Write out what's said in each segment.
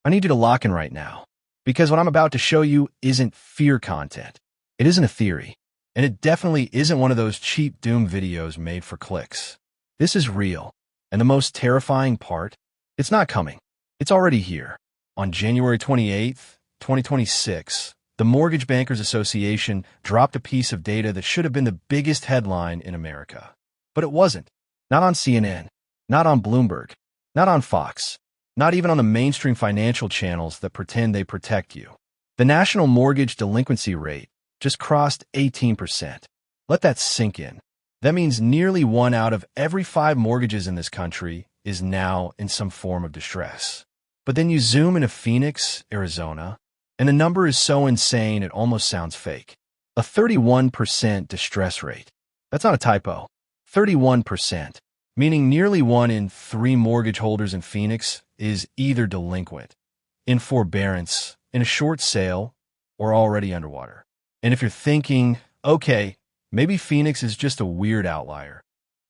I need you to lock in right now, because what I'm about to show you isn't fear content. It isn't a theory, and it definitely isn't one of those cheap doom videos made for clicks. This is real, and the most terrifying part, it's not coming. It's already here. On January 28th, 2026, the Mortgage Bankers Association dropped a piece of data that should have been the biggest headline in America. But it wasn't. Not on CNN, not on Bloomberg, not on Fox, not even on the mainstream financial channels that pretend they protect you. The national mortgage delinquency rate just crossed 18%. Let that sink in. That means nearly 1 out of every 5 mortgages in this country is now in some form of distress. But then you zoom into Phoenix, Arizona, and the number is so insane it almost sounds fake. A 31% distress rate. That's not a typo. 31%, meaning nearly 1 in 3 mortgage holders in Phoenix is either delinquent, in forbearance, in a short sale, or already underwater. And if you're thinking, okay, maybe Phoenix is just a weird outlier.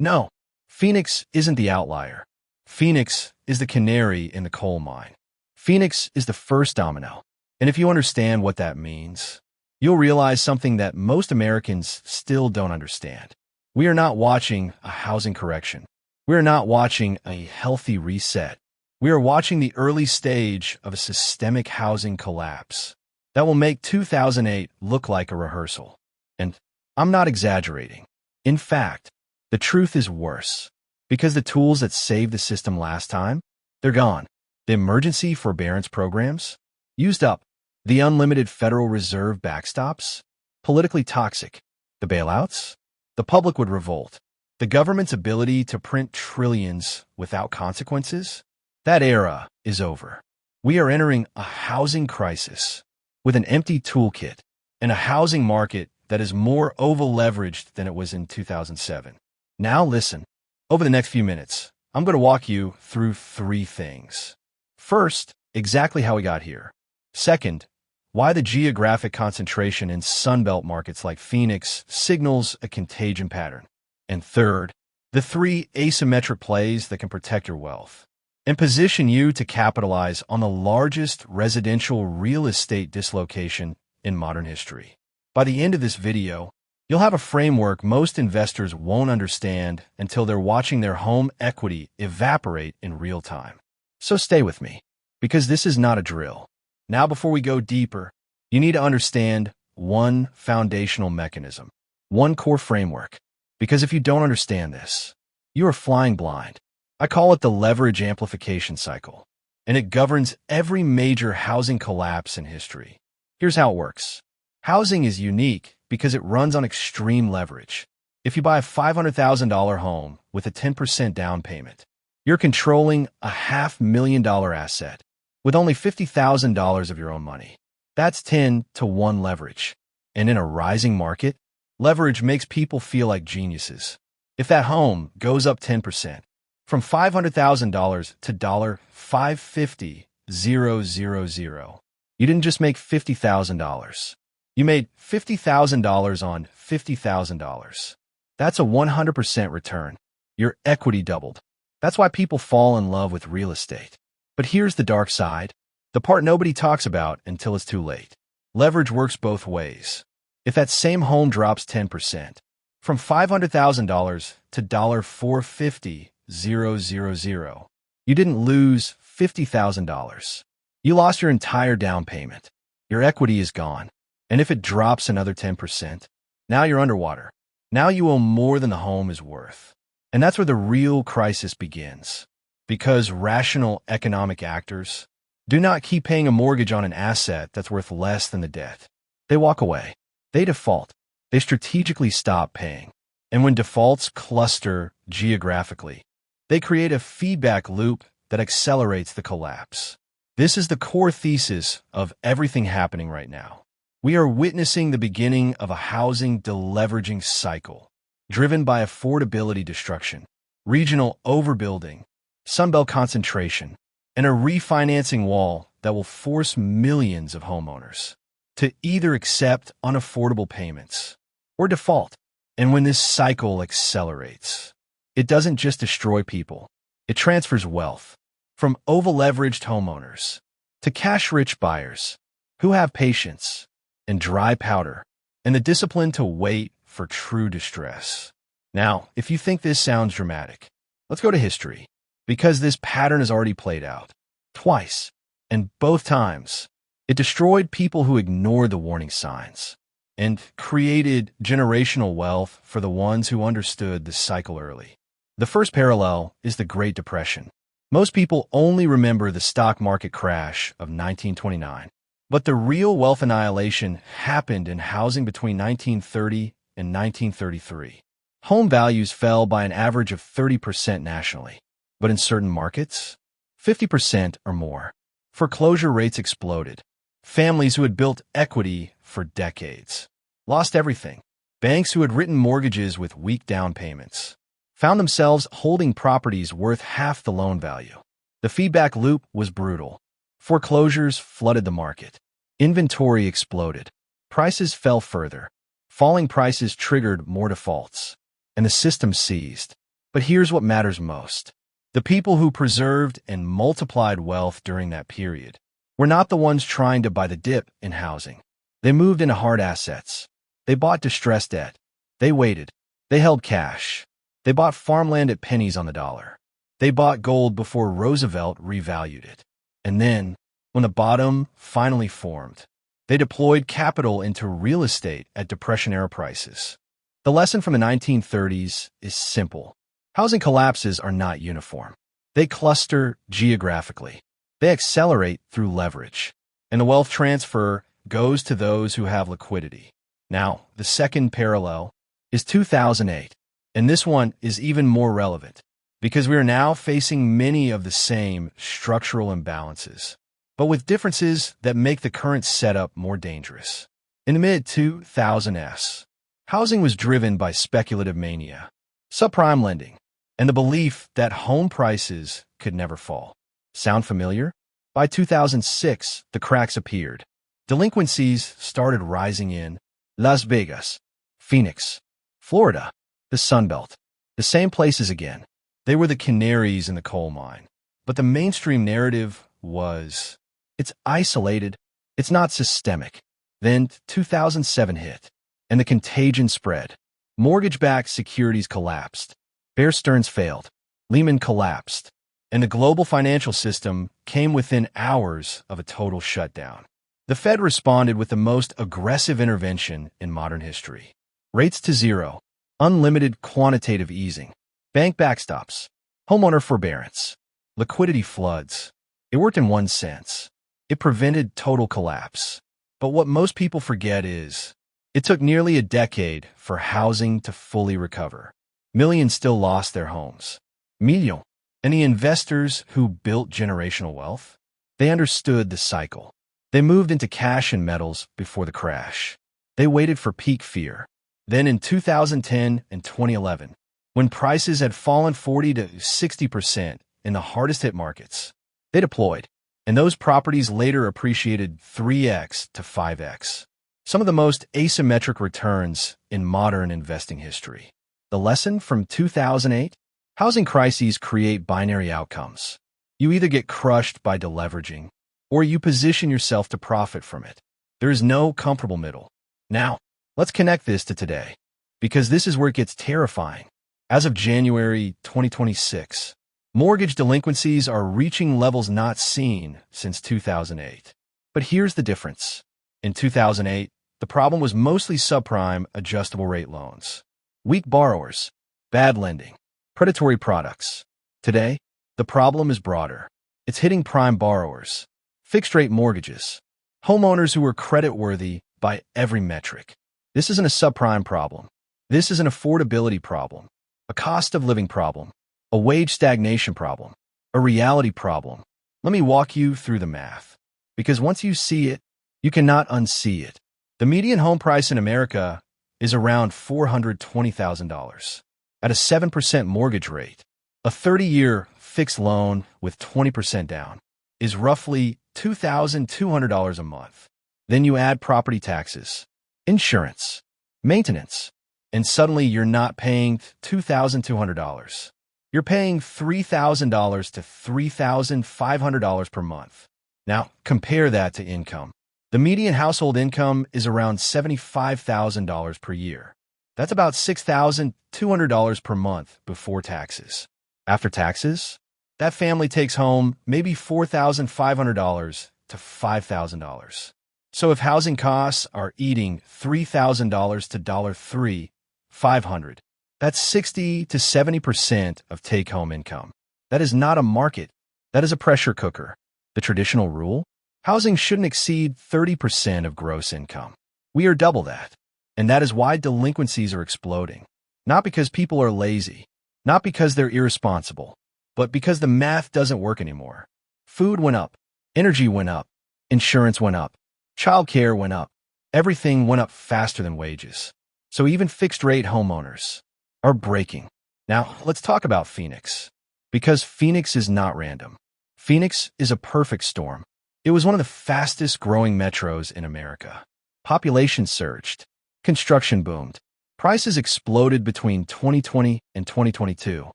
No, Phoenix isn't the outlier. Phoenix is the canary in the coal mine. Phoenix is the first domino. And if you understand what that means, you'll realize something that most Americans still don't understand. We are not watching a housing correction. We are not watching a healthy reset. We are watching the early stage of a systemic housing collapse that will make 2008 look like a rehearsal. And I'm not exaggerating. In fact, the truth is worse, because the tools that saved the system last time, they're gone. The emergency forbearance programs, used up. The unlimited Federal Reserve backstops, politically toxic. The bailouts, the public would revolt. The government's ability to print trillions without consequences, that era is over. We are entering a housing crisis with an empty toolkit and a housing market that is more over-leveraged than it was in 2007. Now listen, over the next few minutes, I'm going to walk you through 3 things. First, exactly how we got here. Second, why the geographic concentration in Sunbelt markets like Phoenix signals a contagion pattern. And third, the 3 asymmetric plays that can protect your wealth and position you to capitalize on the largest residential real estate dislocation in modern history. By the end of this video, you'll have a framework most investors won't understand until they're watching their home equity evaporate in real time. So stay with me, because this is not a drill. Now, before we go deeper, you need to understand one foundational mechanism, one core framework, because if you don't understand this, you are flying blind. I call it the leverage amplification cycle, and it governs every major housing collapse in history. Here's how it works. Housing is unique because it runs on extreme leverage. If you buy a $500,000 home with a 10% down payment, you're controlling a $500,000 asset with only $50,000 of your own money. That's 10 to 1 leverage. And in a rising market, leverage makes people feel like geniuses. If that home goes up 10%, from $500,000 to $550,000, you didn't just make $50,000. You made $50,000 on $50,000. That's a 100% return. Your equity doubled. That's why people fall in love with real estate. But here's the dark side, the part nobody talks about until it's too late. Leverage works both ways. If that same home drops 10%, from $500,000 to $450,000, you didn't lose $50,000. You lost your entire down payment. Your equity is gone. And if it drops another 10%, now you're underwater. Now you owe more than the home is worth. And that's where the real crisis begins. Because rational economic actors do not keep paying a mortgage on an asset that's worth less than the debt. They walk away. They default. They strategically stop paying. And when defaults cluster geographically, they create a feedback loop that accelerates the collapse. This is the core thesis of everything happening right now. We are witnessing the beginning of a housing deleveraging cycle, driven by affordability destruction, regional overbuilding, Sunbelt concentration, and a refinancing wall that will force millions of homeowners to either accept unaffordable payments or default. And when this cycle accelerates, it doesn't just destroy people, it transfers wealth from over-leveraged homeowners to cash-rich buyers who have patience and dry powder and the discipline to wait for true distress. Now, if you think this sounds dramatic, let's go to history, because this pattern has already played out twice, and both times it destroyed people who ignored the warning signs and created generational wealth for the ones who understood the cycle early. The first parallel is the Great Depression. Most people only remember the stock market crash of 1929, but the real wealth annihilation happened in housing between 1930 and 1933. Home values fell by an average of 30% nationally, but in certain markets, 50% or more. Foreclosure rates exploded. Families who had built equity for decades lost everything. Banks who had written mortgages with weak down payments found themselves holding properties worth half the loan value. The feedback loop was brutal. Foreclosures flooded the market. Inventory exploded. Prices fell further. Falling prices triggered more defaults, and the system seized. But here's what matters most. The people who preserved and multiplied wealth during that period were not the ones trying to buy the dip in housing. They moved into hard assets. They bought distressed debt. They waited. They held cash. They bought farmland at pennies on the dollar. They bought gold before Roosevelt revalued it. And then, when the bottom finally formed, they deployed capital into real estate at Depression-era prices. The lesson from the 1930s is simple. Housing collapses are not uniform. They cluster geographically. They accelerate through leverage. And the wealth transfer goes to those who have liquidity. Now, the second parallel is 2008. And this one is even more relevant because we are now facing many of the same structural imbalances, but with differences that make the current setup more dangerous. In the mid-2000s, housing was driven by speculative mania, subprime lending, and the belief that home prices could never fall. Sound familiar? By 2006, the cracks appeared. Delinquencies started rising in Las Vegas, Phoenix, Florida, the Sunbelt, the same places again. They were the canaries in the coal mine. But the mainstream narrative was, it's isolated, it's not systemic. Then 2007 hit, and the contagion spread. Mortgage-backed securities collapsed. Bear Stearns failed. Lehman collapsed. And the global financial system came within hours of a total shutdown. The Fed responded with the most aggressive intervention in modern history. Rates to zero. Unlimited quantitative easing, bank backstops, homeowner forbearance, liquidity floods. It worked in one sense. It prevented total collapse. But what most people forget is, it took nearly a decade for housing to fully recover. Millions still lost their homes. Millions. And the investors who built generational wealth, they understood the cycle. They moved into cash and metals before the crash. They waited for peak fear. Then in 2010 and 2011, when prices had fallen 40 to 60% in the hardest hit markets, they deployed, and those properties later appreciated 3x to 5x. Some of the most asymmetric returns in modern investing history. The lesson from 2008? Housing crises create binary outcomes. You either get crushed by deleveraging, or you position yourself to profit from it. There is no comfortable middle. Now, let's connect this to today, because this is where it gets terrifying. As of January 2026, mortgage delinquencies are reaching levels not seen since 2008. But here's the difference. In 2008, the problem was mostly subprime adjustable rate loans, weak borrowers, bad lending, predatory products. Today, the problem is broader. It's hitting prime borrowers, fixed-rate mortgages, homeowners who are creditworthy by every metric. This isn't a subprime problem. This is an affordability problem, a cost of living problem, a wage stagnation problem, a reality problem. Let me walk you through the math, because once you see it, you cannot unsee it. The median home price in America is around $420,000. At a 7% mortgage rate, a 30-year fixed loan with 20% down is roughly $2,200 a month. Then you add property taxes, insurance, maintenance, and suddenly you're not paying $2,200. You're paying $3,000 to $3,500 per month. Now, compare that to income. The median household income is around $75,000 per year. That's about $6,200 per month before taxes. After taxes, that family takes home maybe $4,500 to $5,000. So if housing costs are eating $3,000 to $3,500, that's 60 to 70% of take-home income. That is not a market. That is a pressure cooker. The traditional rule? Housing shouldn't exceed 30% of gross income. We are double that. And that is why delinquencies are exploding. Not because people are lazy, not because they're irresponsible, but because the math doesn't work anymore. Food went up, energy went up, insurance went up, childcare went up. Everything went up faster than wages. So even fixed-rate homeowners are breaking. Now, let's talk about Phoenix. Because Phoenix is not random. Phoenix is a perfect storm. It was one of the fastest-growing metros in America. Population surged. Construction boomed. Prices exploded between 2020 and 2022.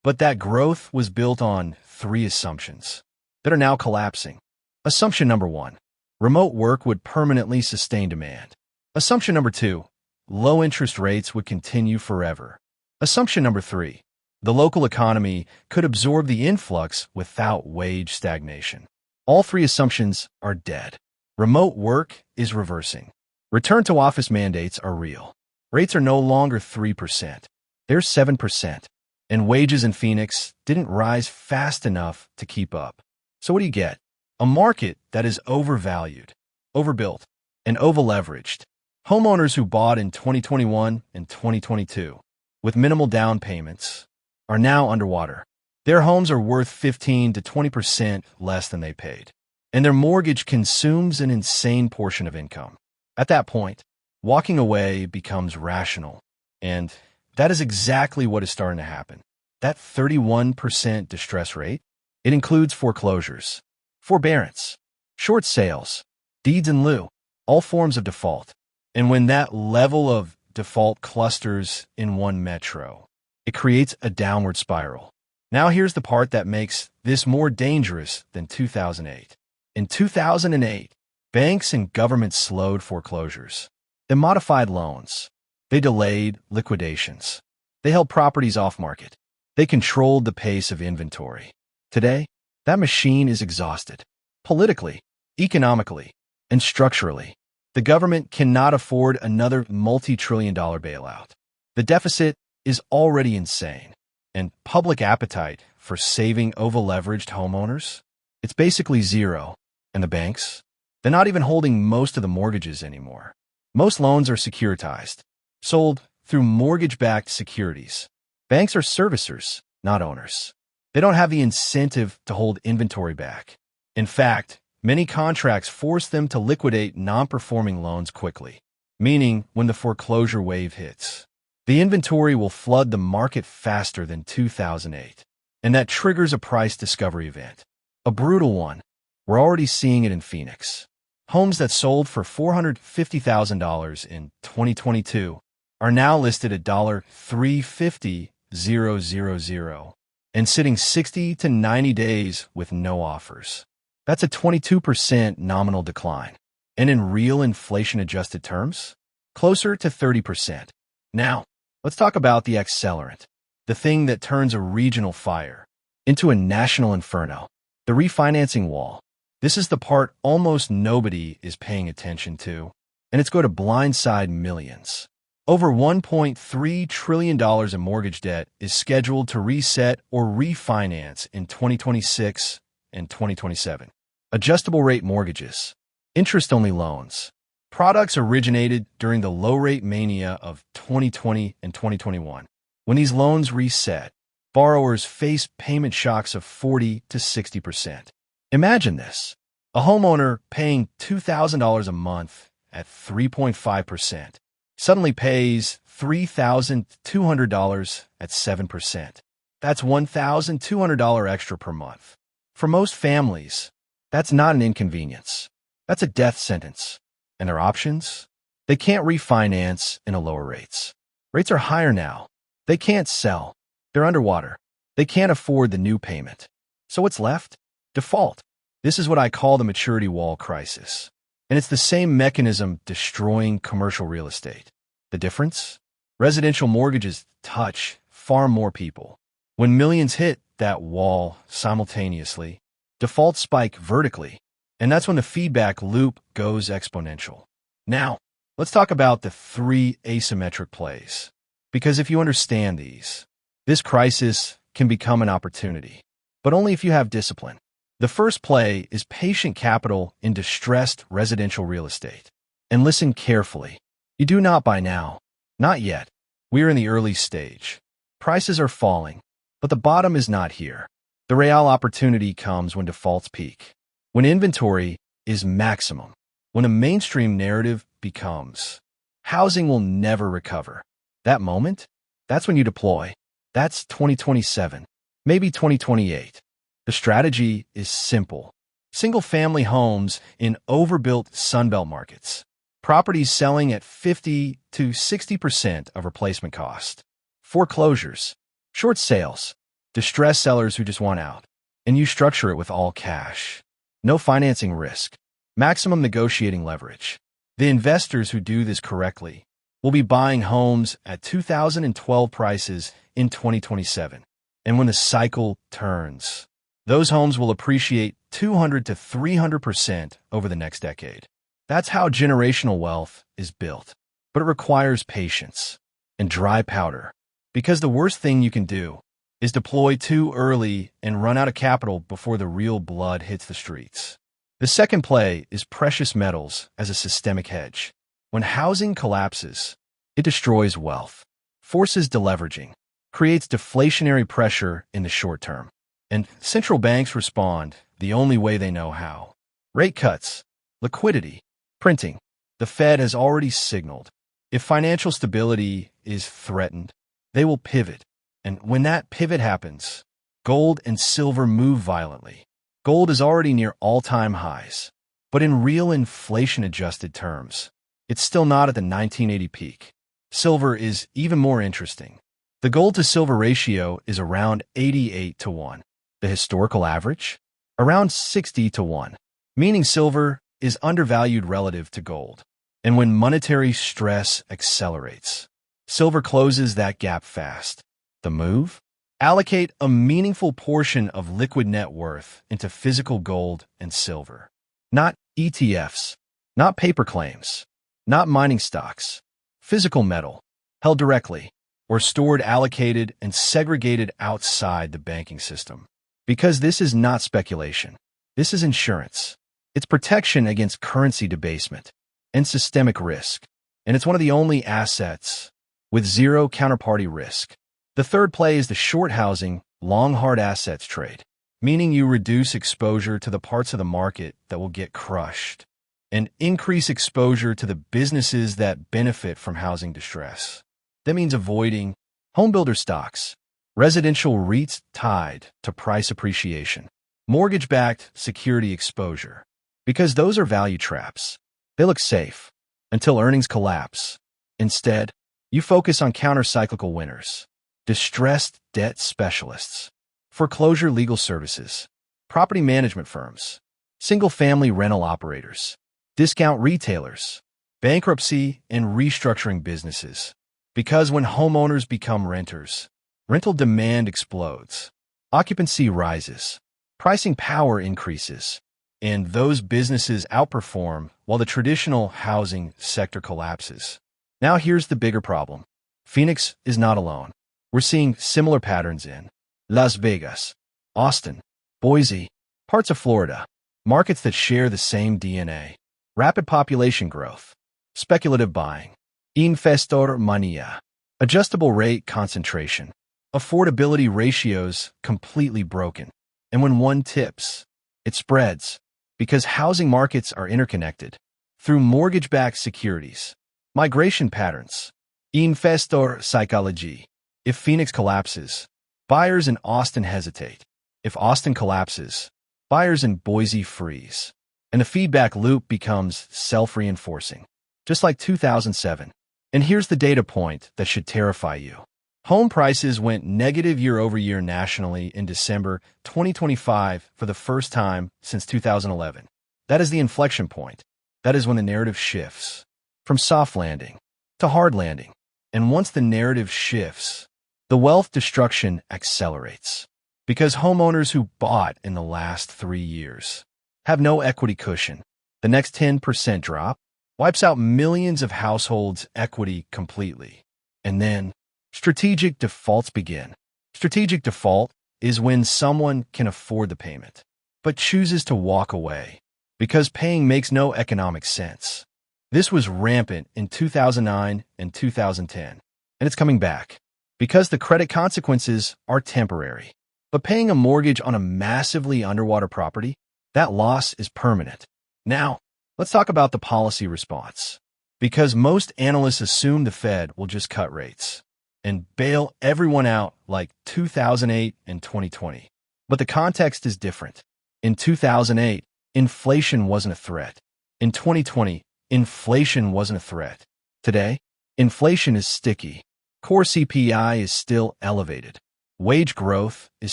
But that growth was built on three assumptions that are now collapsing. Assumption number one, remote work would permanently sustain demand. Assumption number two, low interest rates would continue forever. Assumption number three, the local economy could absorb the influx without wage stagnation. All three assumptions are dead. Remote work is reversing. Return to office mandates are real. Rates are no longer 3%. They're 7%. And wages in Phoenix didn't rise fast enough to keep up. So what do you get? A market that is overvalued, overbuilt, and overleveraged. Homeowners who bought in 2021 and 2022 with minimal down payments are now underwater. Their homes are worth 15 to 20% less than they paid, and their mortgage consumes an insane portion of income. At that point, walking away becomes rational, and that is exactly what is starting to happen. That 31% distress rate, it includes foreclosures, forbearance, short sales, deeds in lieu, all forms of default. And when that level of default clusters in one metro, it creates a downward spiral. Now here's the part that makes this more dangerous than 2008. In 2008, banks and governments slowed foreclosures. They modified loans. They delayed liquidations. They held properties off market. They controlled the pace of inventory. Today, that machine is exhausted. Politically, economically, and structurally, the government cannot afford another multi-trillion-dollar bailout. The deficit is already insane, and public appetite for saving over-leveraged homeowners, it's basically zero. And the banks? They're not even holding most of the mortgages anymore. Most loans are securitized, sold through mortgage-backed securities. Banks are servicers, not owners. They don't have the incentive to hold inventory back. In fact, many contracts force them to liquidate non-performing loans quickly, meaning when the foreclosure wave hits, the inventory will flood the market faster than 2008, and that triggers a price discovery event. A brutal one. We're already seeing it in Phoenix. Homes that sold for $450,000 in 2022 are now listed at $350,000 and sitting 60 to 90 days with no offers. That's a 22% nominal decline, and in real inflation-adjusted terms, closer to 30%. Now, let's talk about the accelerant, the thing that turns a regional fire into a national inferno, the refinancing wall. This is the part almost nobody is paying attention to, and it's going to blindside millions. Over $1.3 trillion in mortgage debt is scheduled to reset or refinance in 2026 and 2027. Adjustable rate mortgages, interest-only loans, products originated during the low-rate mania of 2020 and 2021. When these loans reset, borrowers face payment shocks of 40 to 60%. Imagine this. A homeowner paying $2,000 a month at 3.5% suddenly pays $3,200 at 7%. That's $1,200 extra per month. For most families, that's not an inconvenience. That's a death sentence. And their options? They can't refinance in a lower rates. Rates are higher now. They can't sell. They're underwater. They can't afford the new payment. So what's left? Default. This is what I call the maturity wall crisis. And it's the same mechanism destroying commercial real estate. The difference? Residential mortgages touch far more people. When millions hit that wall simultaneously, defaults spike vertically, and that's when the feedback loop goes exponential. Now, let's talk about the 3 asymmetric plays. Because if you understand these, this crisis can become an opportunity, but only if you have discipline. The first play is patient capital in distressed residential real estate. And listen carefully. You do not buy now. Not yet. We are in the early stage. Prices are falling, but the bottom is not here. The real opportunity comes when defaults peak, when inventory is maximum, when a mainstream narrative becomes, housing will never recover. That moment, that's when you deploy. That's 2027, maybe 2028. The strategy is simple. Single-family homes in overbuilt Sunbelt markets. Properties selling at 50 to 60% of replacement cost. Foreclosures. Short sales. Distressed sellers who just want out. And you structure it with all cash. No financing risk. Maximum negotiating leverage. The investors who do this correctly will be buying homes at 2012 prices in 2027. And when the cycle turns, those homes will appreciate 200 to 300% over the next decade. That's how generational wealth is built. But it requires patience and dry powder. Because the worst thing you can do is deploy too early and run out of capital before the real blood hits the streets. The second play is precious metals as a systemic hedge. When housing collapses, it destroys wealth, forces deleveraging, creates deflationary pressure in the short term. And central banks respond the only way they know how. Rate cuts, liquidity, printing. The Fed has already signaled. If financial stability is threatened, they will pivot. And when that pivot happens, gold and silver move violently. Gold is already near all-time highs. But in real inflation-adjusted terms, it's still not at the 1980 peak. Silver is even more interesting. The gold-to-silver ratio is around 88 to 1. The historical average? Around 60 to 1, meaning silver is undervalued relative to gold. And when monetary stress accelerates, silver closes that gap fast. The move? Allocate a meaningful portion of liquid net worth into physical gold and silver. Not ETFs, not paper claims, not mining stocks. Physical metal, held directly, or stored, allocated, and segregated outside the banking system. Because this is not speculation. This is insurance. It's protection against currency debasement and systemic risk. And it's one of the only assets with zero counterparty risk. The third play is the short housing, long hard assets trade, meaning you reduce exposure to the parts of the market that will get crushed and increase exposure to the businesses that benefit from housing distress. That means avoiding homebuilder stocks, residential REITs tied to price appreciation, mortgage-backed security exposure, because those are value traps. They look safe until earnings collapse. Instead, you focus on counter-cyclical winners, distressed debt specialists, foreclosure legal services, property management firms, single-family rental operators, discount retailers, bankruptcy and restructuring businesses. Because when homeowners become renters, rental demand explodes, occupancy rises, pricing power increases, and those businesses outperform while the traditional housing sector collapses. Now here's the bigger problem. Phoenix is not alone. We're seeing similar patterns in Las Vegas, Austin, Boise, parts of Florida, markets that share the same DNA. Rapid population growth, speculative buying, investor mania, adjustable rate concentration, affordability ratios completely broken. And when one tips, it spreads, because housing markets are interconnected through mortgage-backed securities, migration patterns, investor psychology. If Phoenix collapses, buyers in Austin hesitate. If Austin collapses, buyers in Boise freeze. And the feedback loop becomes self-reinforcing, just like 2007. And here's the data point that should terrify you. Home prices went negative year over year nationally in December 2025 for the first time since 2011. That is the inflection point. That is when the narrative shifts from soft landing to hard landing. And once the narrative shifts, the wealth destruction accelerates. Because homeowners who bought in the last 3 years have no equity cushion. The next 10% drop wipes out millions of households' equity completely. And then strategic defaults begin. Strategic default is when someone can afford the payment, but chooses to walk away because paying makes no economic sense. This was rampant in 2009 and 2010, and it's coming back because the credit consequences are temporary. But paying a mortgage on a massively underwater property, that loss is permanent. Now, let's talk about the policy response. Because most analysts assume the Fed will just cut rates and bail everyone out like 2008 and 2020. But the context is different. In 2008, inflation wasn't a threat. In 2020, inflation wasn't a threat. Today, inflation is sticky. Core CPI is still elevated. Wage growth is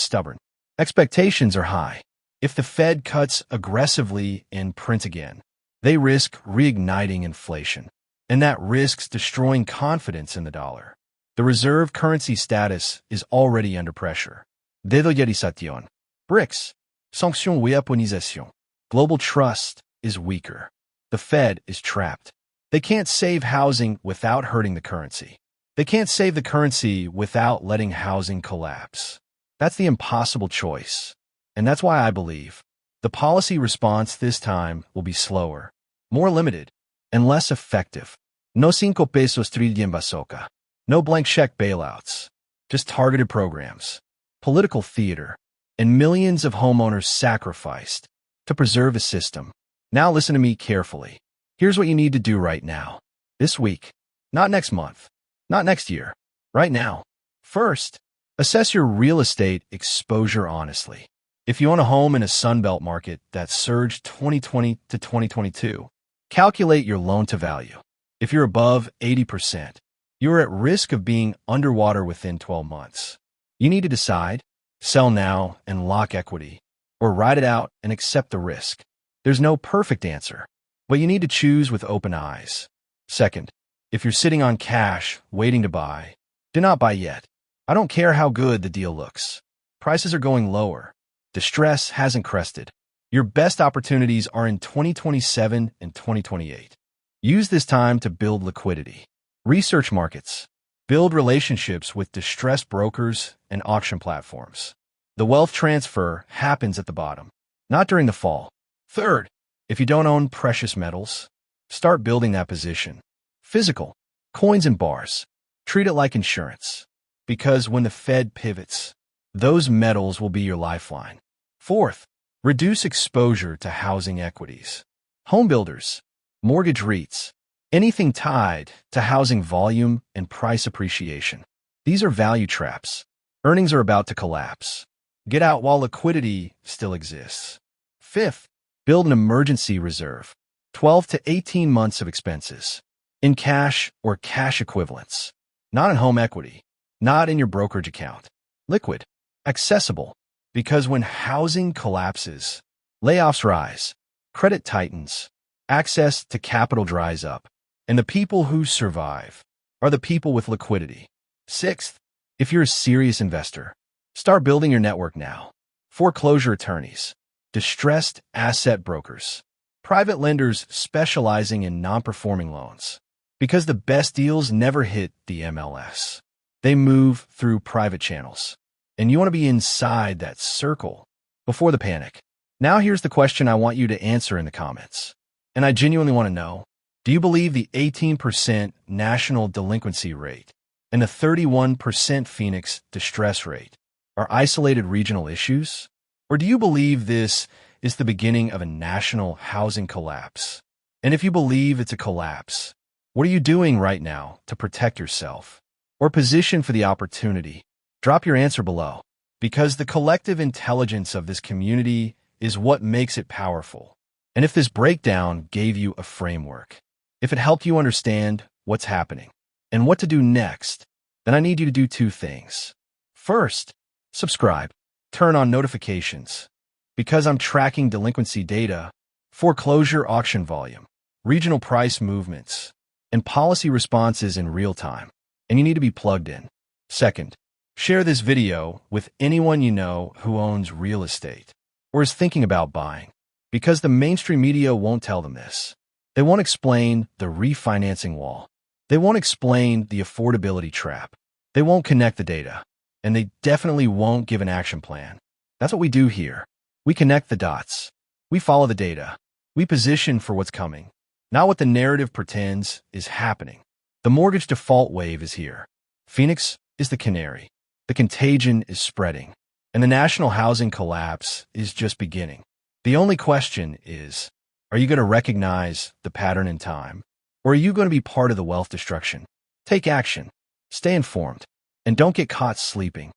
stubborn. Expectations are high. If the Fed cuts aggressively and print again, they risk reigniting inflation, and that risks destroying confidence in the dollar. The reserve currency status is already under pressure. Dedollarisation. BRICS. Sanction weaponisation. Global trust is weaker. The Fed is trapped. They can't save housing without hurting the currency. They can't save the currency without letting housing collapse. That's the impossible choice. And that's why I believe the policy response this time will be slower, more limited, and less effective. No 5 pesos trillion basoka. No blank check bailouts. Just targeted programs, political theater, and millions of homeowners sacrificed to preserve a system. Now listen to me carefully. Here's what you need to do right now. This week. Not next month. Not next year. Right now. First, assess your real estate exposure honestly. If you own a home in a Sunbelt market that surged 2020 to 2022, calculate your loan-to-value. If you're above 80%, you're at risk of being underwater within 12 months. You need to decide, sell now and lock equity, or ride it out and accept the risk. There's no perfect answer, but you need to choose with open eyes. Second, if you're sitting on cash, waiting to buy, do not buy yet. I don't care how good the deal looks. Prices are going lower. Distress hasn't crested. Your best opportunities are in 2027 and 2028. Use this time to build liquidity. Research markets. Build relationships with distressed brokers and auction platforms. The wealth transfer happens at the bottom, not during the fall. Third, if you don't own precious metals, start building that position. Physical, coins and bars. Treat it like insurance. Because when the Fed pivots, those metals will be your lifeline. Fourth, reduce exposure to housing equities. Home builders, mortgage REITs, anything tied to housing volume and price appreciation. These are value traps. Earnings are about to collapse. Get out while liquidity still exists. Fifth, build an emergency reserve. 12 to 18 months of expenses. In cash or cash equivalents. Not in home equity. Not in your brokerage account. Liquid. Accessible. Because when housing collapses, layoffs rise, credit tightens, access to capital dries up, and the people who survive are the people with liquidity. Sixth, if you're a serious investor, start building your network now. Foreclosure attorneys, distressed asset brokers, private lenders specializing in non-performing loans. Because the best deals never hit the MLS. They move through private channels. And you want to be inside that circle before the panic. Now here's the question I want you to answer in the comments. And I genuinely want to know, do you believe the 18% national delinquency rate and the 31% Phoenix distress rate are isolated regional issues? Or do you believe this is the beginning of a national housing collapse? And if you believe it's a collapse, what are you doing right now to protect yourself or position for the opportunity? Drop your answer below, because the collective intelligence of this community is what makes it powerful. And if this breakdown gave you a framework, if it helped you understand what's happening and what to do next, then I need you to do two things. First, subscribe. Turn on notifications. Because I'm tracking delinquency data, foreclosure auction volume, regional price movements, and policy responses in real time, and you need to be plugged in. Second, share this video with anyone you know who owns real estate or is thinking about buying, because the mainstream media won't tell them this. They won't explain the refinancing wall. They won't explain the affordability trap. They won't connect the data, and they definitely won't give an action plan. That's what we do here. We connect the dots. We follow the data. We position for what's coming, not what the narrative pretends is happening. The mortgage default wave is here. Phoenix is the canary. The contagion is spreading, and the national housing collapse is just beginning. The only question is, are you going to recognize the pattern in time, or are you going to be part of the wealth destruction? Take action, stay informed, and don't get caught sleeping.